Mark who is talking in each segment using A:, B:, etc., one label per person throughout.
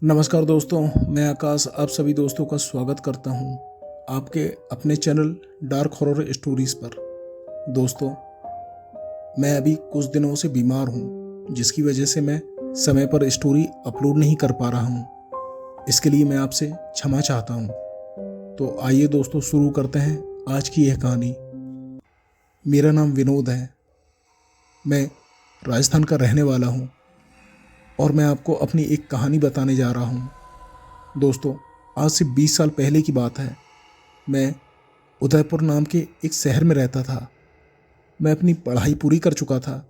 A: नमस्कार दोस्तों, मैं आकाश आप सभी दोस्तों का स्वागत करता हूं आपके अपने चैनल डार्क हॉरर स्टोरीज पर। दोस्तों, मैं अभी कुछ दिनों से बीमार हूं, जिसकी वजह से मैं समय पर स्टोरी अपलोड नहीं कर पा रहा हूं। इसके लिए मैं आपसे क्षमा चाहता हूं। तो आइए दोस्तों, शुरू करते हैं आज की यह कहानी। मेरा नाम विनोद है। मैं राजस्थान का रहने वाला हूं और मैं आपको अपनी एक कहानी बताने जा रहा हूं। दोस्तों, आज से 20 साल पहले की बात है। मैं उदयपुर नाम के एक शहर में रहता था। मैं अपनी पढ़ाई पूरी कर चुका था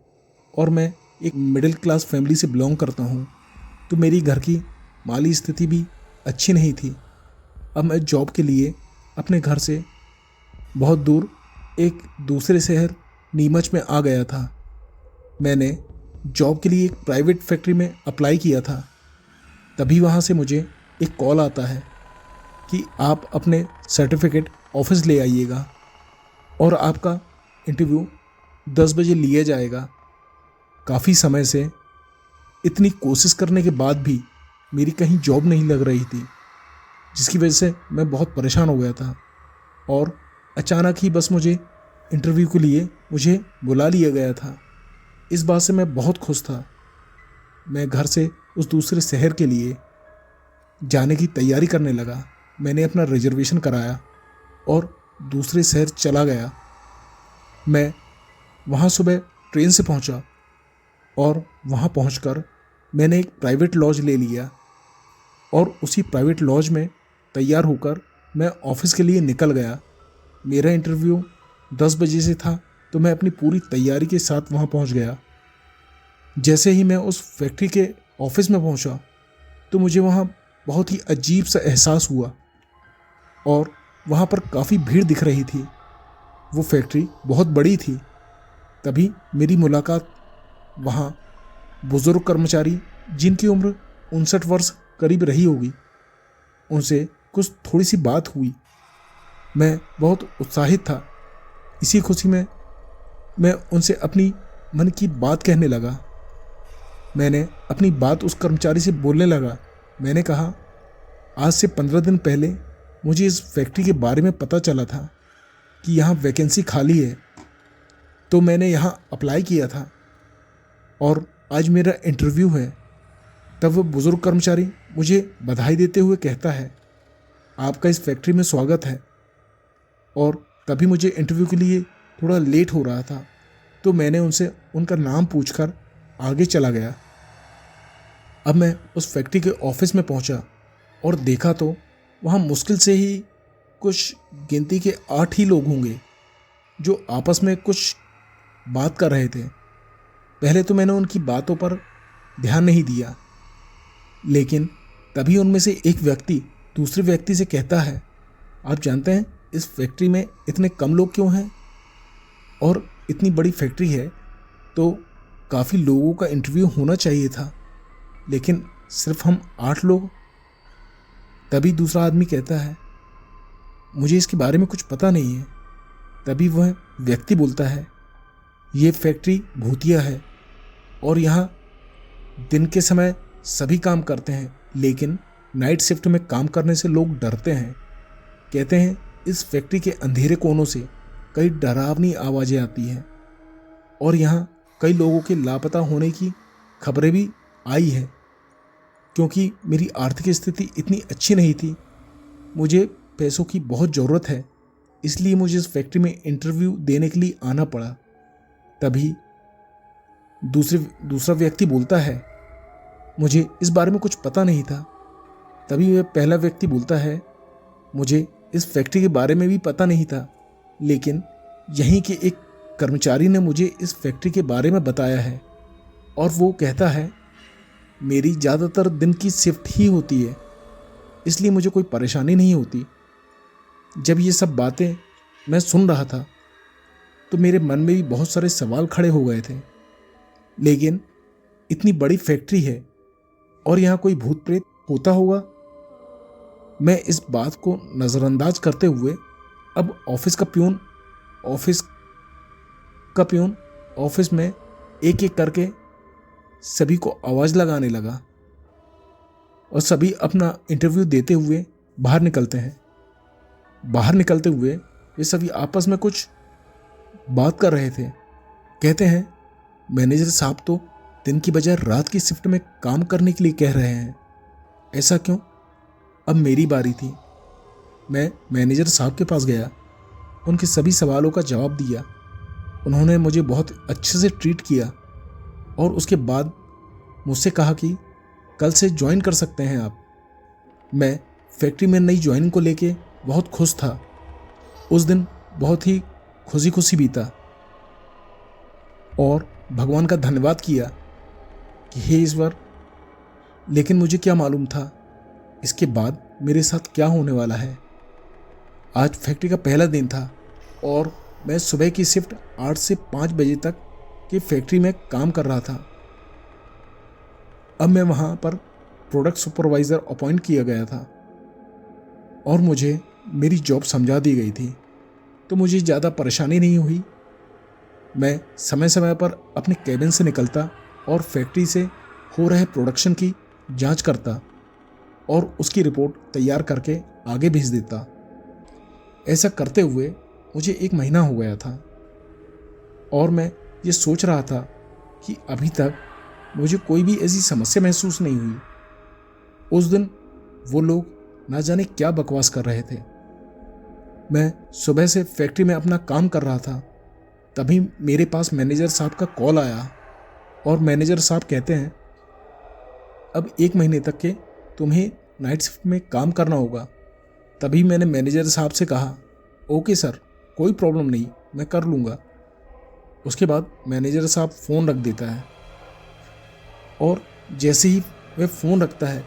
A: और मैं एक मिडिल क्लास फैमिली से बिलोंग करता हूं, तो मेरी घर की माली स्थिति भी अच्छी नहीं थी। अब मैं जॉब के लिए अपने घर से बहुत दूर एक दूसरे शहर नीमच में आ गया था। मैंने जॉब के लिए एक प्राइवेट फैक्ट्री में अप्लाई किया था। तभी वहाँ से मुझे एक कॉल आता है कि आप अपने सर्टिफिकेट ऑफिस ले आइएगा और आपका इंटरव्यू 10 बजे लिया जाएगा। काफ़ी समय से इतनी कोशिश करने के बाद भी मेरी कहीं जॉब नहीं लग रही थी, जिसकी वजह से मैं बहुत परेशान हो गया था। और अचानक ही बस मुझे इंटरव्यू के लिए मुझे बुला लिया गया था। इस बात से मैं बहुत खुश था। मैं घर से उस दूसरे शहर के लिए जाने की तैयारी करने लगा। मैंने अपना रिजर्वेशन कराया और दूसरे शहर चला गया। मैं वहाँ सुबह ट्रेन से पहुँचा और वहाँ पहुँचकर मैंने एक प्राइवेट लॉज ले लिया और उसी प्राइवेट लॉज में तैयार होकर मैं ऑफिस के लिए निकल गया। मेरा इंटरव्यू 10 बजे से था, तो मैं अपनी पूरी तैयारी के साथ वहाँ पहुँच गया। जैसे ही मैं उस फैक्ट्री के ऑफिस में पहुँचा तो मुझे वहाँ बहुत ही अजीब सा एहसास हुआ और वहाँ पर काफ़ी भीड़ दिख रही थी। वो फैक्ट्री बहुत बड़ी थी। तभी मेरी मुलाकात वहाँ बुज़ुर्ग कर्मचारी, जिनकी उम्र 59 वर्ष करीब रही होगी, उनसे कुछ थोड़ी सी बात हुई। मैं बहुत उत्साहित था। इसी खुशी में मैं उनसे अपनी मन की बात कहने लगा। मैंने अपनी बात उस कर्मचारी से बोलने लगा। मैंने कहा, आज से 15 दिन पहले मुझे इस फैक्ट्री के बारे में पता चला था कि यहाँ वैकेंसी खाली है, तो मैंने यहाँ अप्लाई किया था और आज मेरा इंटरव्यू है। तब वह बुज़ुर्ग कर्मचारी मुझे बधाई देते हुए कहता है, आपका इस फैक्ट्री में स्वागत है। और तभी मुझे इंटरव्यू के लिए थोड़ा लेट हो रहा था, तो मैंने उनसे उनका नाम पूछकर आगे चला गया। अब मैं उस फैक्ट्री के ऑफिस में पहुंचा और देखा तो वहाँ मुश्किल से ही कुछ गिनती के 8 ही लोग होंगे जो आपस में कुछ बात कर रहे थे। पहले तो मैंने उनकी बातों पर ध्यान नहीं दिया, लेकिन तभी उनमें से एक व्यक्ति दूसरे व्यक्ति से कहता है, आप जानते हैं इस फैक्ट्री में इतने कम लोग क्यों हैं? और इतनी बड़ी फैक्ट्री है तो काफ़ी लोगों का इंटरव्यू होना चाहिए था, लेकिन सिर्फ हम 8 लोग। तभी दूसरा आदमी कहता है, मुझे इसके बारे में कुछ पता नहीं है। तभी वह व्यक्ति बोलता है, ये फैक्ट्री भूतिया है और यहाँ दिन के समय सभी काम करते हैं, लेकिन नाइट शिफ्ट में काम करने से लोग डरते हैं। कहते हैं इस फैक्ट्री के अंधेरे कोनों से कई डरावनी आवाज़ें आती हैं और यहाँ कई लोगों के लापता होने की खबरें भी आई हैं। क्योंकि मेरी आर्थिक स्थिति इतनी अच्छी नहीं थी, मुझे पैसों की बहुत ज़रूरत है, इसलिए मुझे इस फैक्ट्री में इंटरव्यू देने के लिए आना पड़ा। तभी दूसरा व्यक्ति बोलता है, मुझे इस बारे में कुछ पता नहीं था। तभी वह पहला व्यक्ति बोलता है, मुझे इस फैक्ट्री के बारे में भी पता नहीं था, लेकिन यहीं के एक कर्मचारी ने मुझे इस फैक्ट्री के बारे में बताया है और वो कहता है मेरी ज़्यादातर दिन की शिफ्ट ही होती है, इसलिए मुझे कोई परेशानी नहीं होती। जब ये सब बातें मैं सुन रहा था तो मेरे मन में भी बहुत सारे सवाल खड़े हो गए थे। लेकिन इतनी बड़ी फैक्ट्री है और यहाँ कोई भूत प्रेत होता होगा? मैं इस बात को नज़रअंदाज करते हुए अब ऑफिस का प्यून ऑफिस में एक एक करके सभी को आवाज़ लगाने लगा। और सभी अपना इंटरव्यू देते हुए बाहर निकलते हैं। बाहर निकलते हुए ये सभी आपस में कुछ बात कर रहे थे। कहते हैं मैनेजर साहब तो दिन की बजाय रात की शिफ्ट में काम करने के लिए कह रहे हैं, ऐसा क्यों? अब मेरी बारी थी। मैं मैनेजर साहब के पास गया, उनके सभी सवालों का जवाब दिया। उन्होंने मुझे बहुत अच्छे से ट्रीट किया और उसके बाद मुझसे कहा कि कल से ज्वाइन कर सकते हैं आप। मैं फैक्ट्री में नई ज्वाइनिंग को लेके बहुत खुश था। उस दिन बहुत ही खुशी खुशी बीता और भगवान का धन्यवाद किया कि हे ईश्वर, लेकिन मुझे क्या मालूम था इसके बाद मेरे साथ क्या होने वाला है। आज फैक्ट्री का पहला दिन था और मैं सुबह की शिफ्ट 8 से 5 बजे तक की फैक्ट्री में काम कर रहा था। अब मैं वहाँ पर प्रोडक्ट सुपरवाइज़र अपॉइंट किया गया था और मुझे मेरी जॉब समझा दी गई थी, तो मुझे ज़्यादा परेशानी नहीं हुई। मैं समय समय पर अपने कैबिन से निकलता और फैक्ट्री से हो रहे प्रोडक्शन की जांच करता और उसकी रिपोर्ट तैयार करके आगे भेज देता। ऐसा करते हुए मुझे 1 महीना हो गया था और मैं ये सोच रहा था कि अभी तक मुझे कोई भी ऐसी समस्या महसूस नहीं हुई। उस दिन वो लोग ना जाने क्या बकवास कर रहे थे। मैं सुबह से फैक्ट्री में अपना काम कर रहा था, तभी मेरे पास मैनेजर साहब का कॉल आया और मैनेजर साहब कहते हैं अब 1 महीने तक के तुम्हें नाइट शिफ्ट में काम करना होगा। तभी मैंने मैनेजर साहब से कहा ओके सर, कोई प्रॉब्लम नहीं, मैं कर लूँगा। उसके बाद मैनेजर साहब फ़ोन रख देता है और जैसे ही वह फ़ोन रखता है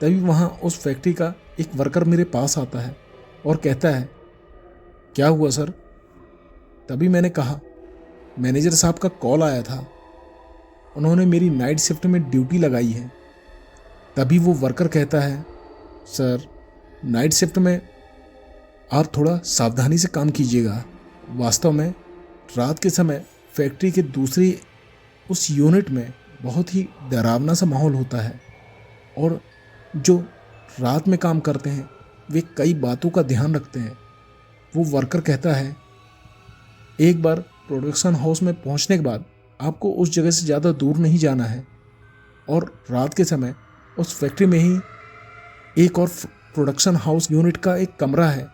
A: तभी वहाँ उस फैक्ट्री का एक वर्कर मेरे पास आता है और कहता है क्या हुआ सर? तभी मैंने कहा मैनेजर साहब का कॉल आया था, उन्होंने मेरी नाइट शिफ्ट में ड्यूटी लगाई है। तभी वो वर्कर कहता है सर, नाइट शिफ्ट में आप थोड़ा सावधानी से काम कीजिएगा। वास्तव में रात के समय फैक्ट्री के दूसरी उस यूनिट में बहुत ही डरावना सा माहौल होता है और जो रात में काम करते हैं वे कई बातों का ध्यान रखते हैं। वो वर्कर कहता है एक बार प्रोडक्शन हाउस में पहुंचने के बाद आपको उस जगह से ज़्यादा दूर नहीं जाना है और रात के समय उस फैक्ट्री में ही एक और प्रोडक्शन हाउस यूनिट का एक कमरा है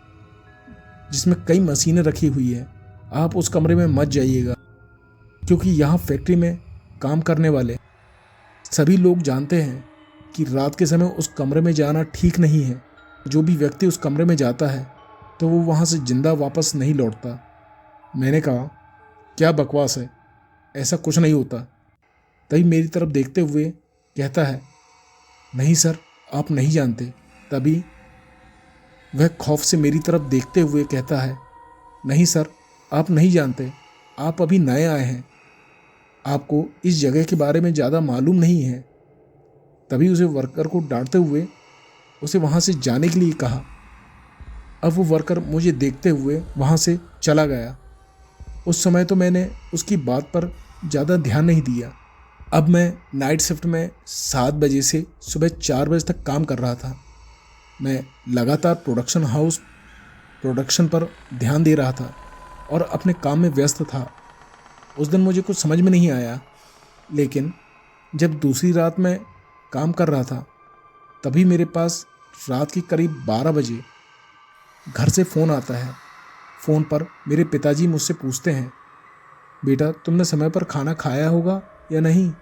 A: जिसमें कई मशीनें रखी हुई है। आप उस कमरे में मत जाइएगा क्योंकि यहाँ फैक्ट्री में काम करने वाले सभी लोग जानते हैं कि रात के समय उस कमरे में जाना ठीक नहीं है। जो भी व्यक्ति उस कमरे में जाता है तो वो वहाँ से जिंदा वापस नहीं लौटता। मैंने कहा क्या बकवास है, ऐसा कुछ नहीं होता। तभी मेरी तरफ देखते हुए कहता है नहीं सर, आप नहीं जानते। तभी वह खौफ से मेरी तरफ देखते हुए कहता है नहीं सर, आप नहीं जानते, आप अभी नए आए हैं, आपको इस जगह के बारे में ज़्यादा मालूम नहीं है। तभी उसे वर्कर को डांटते हुए उसे वहाँ से जाने के लिए कहा। अब वो वर्कर मुझे देखते हुए वहाँ से चला गया। उस समय तो मैंने उसकी बात पर ज़्यादा ध्यान नहीं दिया। अब मैं नाइट शिफ्ट में 7 बजे से सुबह 4 बजे तक काम कर रहा था। मैं लगातार प्रोडक्शन पर ध्यान दे रहा था और अपने काम में व्यस्त था। उस दिन मुझे कुछ समझ में नहीं आया, लेकिन जब दूसरी रात में काम कर रहा था तभी मेरे पास रात के करीब 12 बजे घर से फ़ोन आता है। फ़ोन पर मेरे पिताजी मुझसे पूछते हैं बेटा, तुमने समय पर खाना खाया होगा या नहीं?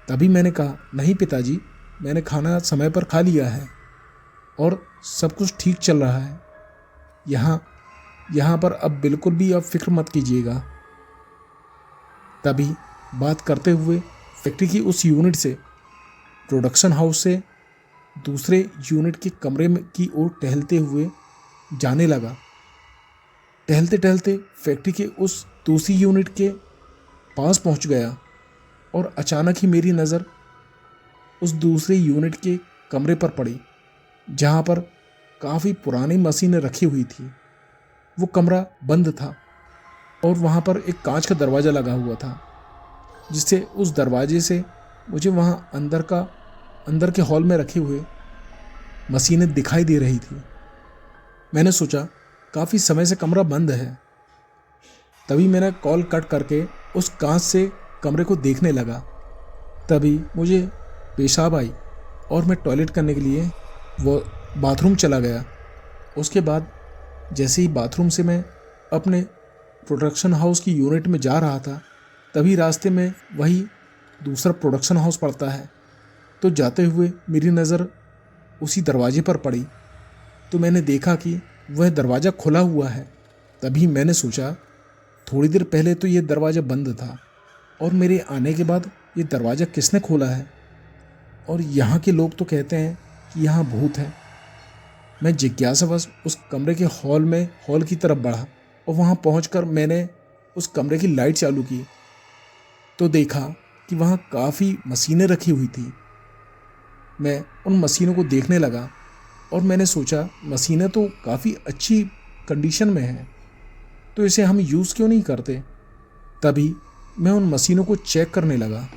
A: तभी मैंने कहा नहीं पिताजी, मैंने खाना समय पर खा लिया है और सब कुछ ठीक चल रहा है। यहाँ पर अब बिल्कुल भी आप फिक्र मत कीजिएगा। तभी बात करते हुए फैक्ट्री की उस यूनिट से प्रोडक्शन हाउस से दूसरे यूनिट के कमरे में की ओर टहलते हुए जाने लगा। टहलते टहलते फैक्ट्री के उस दूसरी यूनिट के पास पहुंच गया और अचानक ही मेरी नज़र उस दूसरे यूनिट के कमरे पर पड़ी जहां पर काफ़ी पुरानी मशीनें रखी हुई थी। वो कमरा बंद था और वहां पर एक कांच का दरवाज़ा लगा हुआ था, जिससे उस दरवाजे से मुझे वहां अंदर के हॉल में रखे हुए मशीनें दिखाई दे रही थी। मैंने सोचा काफ़ी समय से कमरा बंद है। तभी मैंने कॉल कट करके उस कांच से कमरे को देखने लगा। तभी मुझे पेशाब आई और मैं टॉयलेट करने के लिए वो बाथरूम चला गया। उसके बाद जैसे ही बाथरूम से मैं अपने प्रोडक्शन हाउस की यूनिट में जा रहा था, तभी रास्ते में वही दूसरा प्रोडक्शन हाउस पड़ता है। तो जाते हुए मेरी नज़र उसी दरवाजे पर पड़ी, तो मैंने देखा कि वह दरवाज़ा खुला हुआ है। तभी मैंने सोचा थोड़ी देर पहले तो ये दरवाज़ा बंद था और मेरे आने के बाद ये दरवाज़ा किसने खोला है। और यहाँ के लोग तो कहते हैं कि यहाँ भूत है। मैं जिज्ञासावश उस कमरे के हॉल की तरफ बढ़ा और वहाँ पहुँचकर मैंने उस कमरे की लाइट चालू की तो देखा कि वहाँ काफ़ी मशीनें रखी हुई थी। मैं उन मशीनों को देखने लगा और मैंने सोचा मशीनें तो काफ़ी अच्छी कंडीशन में हैं, तो इसे हम यूज़ क्यों नहीं करते। तभी मैं उन मशीनों को चेक करने लगा।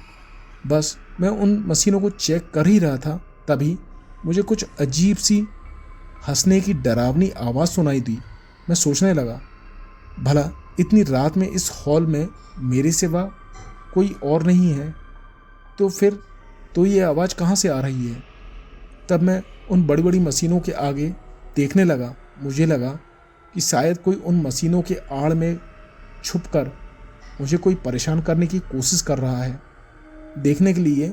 A: बस मैं उन मशीनों को चेक कर ही रहा था, तभी मुझे कुछ अजीब सी हंसने की डरावनी आवाज़ सुनाई दी। मैं सोचने लगा भला इतनी रात में इस हॉल में मेरे सिवा कोई और नहीं है, तो फिर तो ये आवाज़ कहाँ से आ रही है। तब मैं उन बड़ी बड़ी मशीनों के आगे देखने लगा। मुझे लगा कि शायद कोई उन मशीनों के आड़ में छुपकर मुझे कोई परेशान करने की कोशिश कर रहा है। देखने के लिए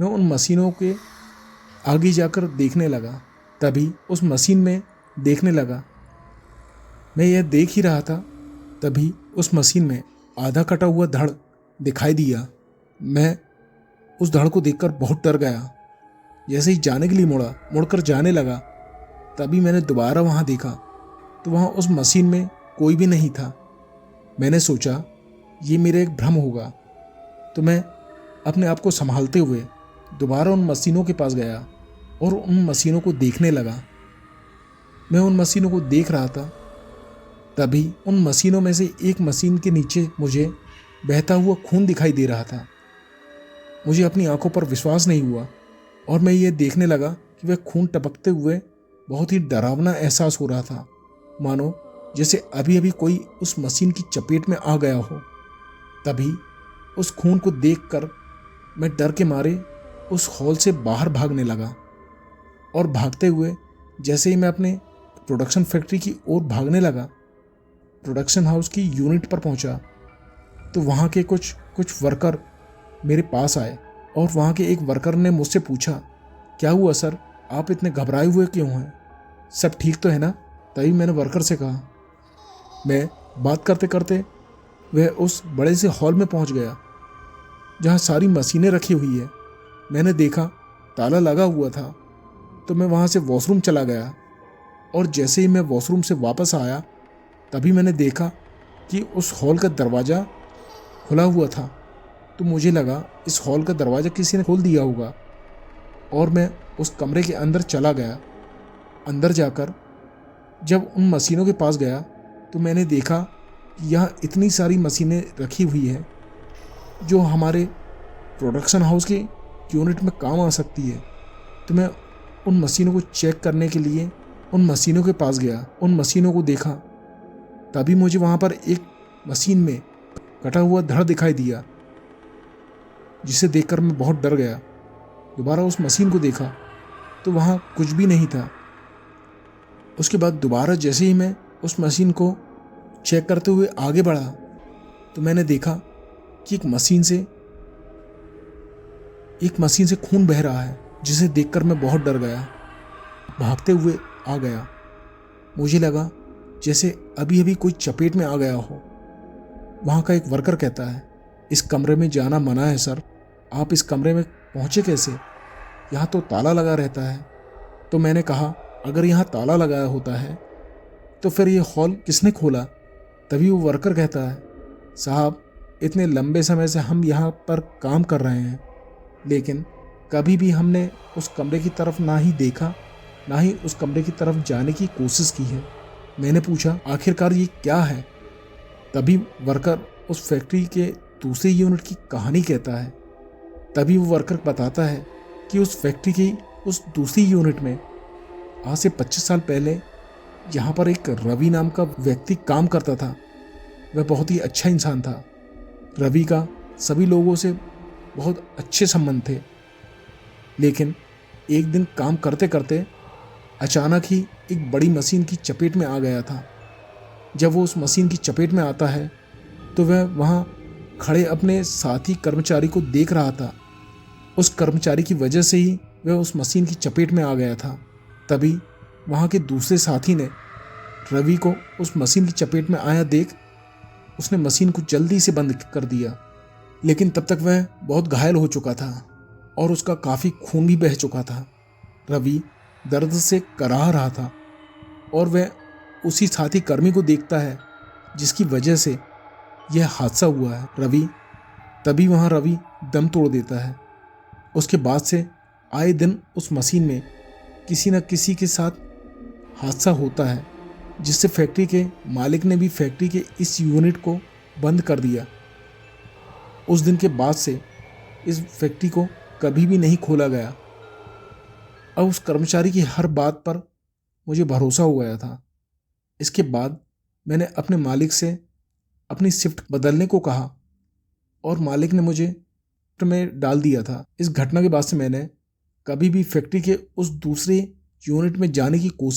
A: मैं उन मशीनों के आगे जाकर देखने लगा। तभी उस मशीन में देखने लगा। मैं यह देख ही रहा था, तभी उस मशीन में आधा कटा हुआ धड़ दिखाई दिया। मैं उस धड़ को देखकर बहुत डर गया। जैसे ही जाने के लिए मुड़कर जाने लगा, तभी मैंने दोबारा वहाँ देखा तो वहाँ उस मशीन में कोई भी नहीं था। मैंने सोचा ये मेरा एक भ्रम होगा, तो मैं अपने आप को संभालते हुए दोबारा उन मशीनों के पास गया और उन मशीनों को देखने लगा। मैं उन मशीनों को देख रहा था, तभी उन मशीनों में से एक मशीन के नीचे मुझे बहता हुआ खून दिखाई दे रहा था। मुझे अपनी आंखों पर विश्वास नहीं हुआ और मैं ये देखने लगा कि वह खून टपकते हुए बहुत ही डरावना एहसास हो रहा था, मानो जैसे अभी अभी कोई उस मशीन की चपेट में आ गया हो। तभी उस खून को देखकर मैं डर के मारे उस हॉल से बाहर भागने लगा और भागते हुए जैसे ही मैं अपने प्रोडक्शन फैक्ट्री की ओर भागने लगा, प्रोडक्शन हाउस की यूनिट पर पहुंचा तो वहाँ के कुछ वर्कर मेरे पास आए और वहाँ के एक वर्कर ने मुझसे पूछा, क्या हुआ सर, आप इतने घबराए हुए क्यों हैं, सब ठीक तो है ना। तभी मैंने वर्कर से कहा। मैं बात करते करते वह उस बड़े से हॉल में पहुँच गया जहाँ सारी मशीनें रखी हुई है। मैंने देखा ताला लगा हुआ था, तो मैं वहाँ से वॉशरूम चला गया और जैसे ही मैं वॉशरूम से वापस आया, तभी मैंने देखा कि उस हॉल का दरवाज़ा खुला हुआ था। तो मुझे लगा इस हॉल का दरवाज़ा किसी ने खोल दिया होगा और मैं उस कमरे के अंदर चला गया। अंदर जाकर जब उन मशीनों के पास गया तो मैंने देखा कि यहाँ इतनी सारी मशीनें रखी हुई है जो हमारे प्रोडक्शन हाउस के यूनिट में काम आ सकती है। तो मैं उन मशीनों को चेक करने के लिए उन मशीनों के पास गया, उन मशीनों को देखा। तभी मुझे वहाँ पर एक मशीन में कटा हुआ धड़ दिखाई दिया, जिसे देखकर मैं बहुत डर गया। दोबारा उस मशीन को देखा तो वहाँ कुछ भी नहीं था। उसके बाद दोबारा जैसे ही मैं उस मशीन को चेक करते हुए आगे बढ़ा तो मैंने देखा कि एक मशीन से खून बह रहा है, जिसे देखकर मैं बहुत डर गया। भागते हुए आ गया। मुझे लगा जैसे अभी अभी कोई चपेट में आ गया हो। वहाँ का एक वर्कर कहता है, इस कमरे में जाना मना है सर, आप इस कमरे में पहुँचे कैसे, यहाँ तो ताला लगा रहता है। तो मैंने कहा अगर यहाँ ताला लगाया होता है तो फिर ये हॉल किसने खोला। तभी वो वर्कर कहता है, साहब इतने लंबे समय से हम यहाँ पर काम कर रहे हैं, लेकिन कभी भी हमने उस कमरे की तरफ ना ही देखा, ना ही उस कमरे की तरफ जाने की कोशिश की है। मैंने पूछा आखिरकार ये क्या है। तभी वर्कर उस फैक्ट्री के दूसरी यूनिट की कहानी कहता है। तभी वो वर्कर बताता है कि उस फैक्ट्री की उस दूसरी यूनिट में आज से 25 साल पहले यहाँ पर एक रवि नाम का व्यक्ति काम करता था। वह बहुत ही अच्छा इंसान था। रवि का सभी लोगों से बहुत अच्छे संबंध थे, लेकिन एक दिन काम करते करते अचानक ही एक बड़ी मशीन की चपेट में आ गया था। जब वो उस मशीन की चपेट में आता है तो वह वहाँ खड़े अपने साथी कर्मचारी को देख रहा था। उस कर्मचारी की वजह से ही वह उस मशीन की चपेट में आ गया था। तभी वहाँ के दूसरे साथी ने रवि को उस मशीन की चपेट में आया देख उसने मशीन को जल्दी से बंद कर दिया, लेकिन तब तक वह बहुत घायल हो चुका था और उसका काफ़ी खून भी बह चुका था। रवि दर्द से कराह रहा था और वह उसी साथी कर्मी को देखता है जिसकी वजह से यह हादसा हुआ है। रवि दम तोड़ देता है। उसके बाद से आए दिन उस मशीन में किसी न किसी के साथ हादसा होता है, जिससे फैक्ट्री के मालिक ने भी फैक्ट्री के इस यूनिट को बंद कर दिया। उस दिन के बाद से इस फैक्ट्री को कभी भी नहीं खोला गया। अब उस कर्मचारी की हर बात पर मुझे भरोसा हो गया था। इसके बाद मैंने अपने मालिक से अपनी शिफ्ट बदलने को कहा और मालिक ने मुझे शिफ्ट में डाल दिया था। इस घटना के बाद से मैंने कभी भी फैक्ट्री के उस दूसरे यूनिट में जाने की कोशिश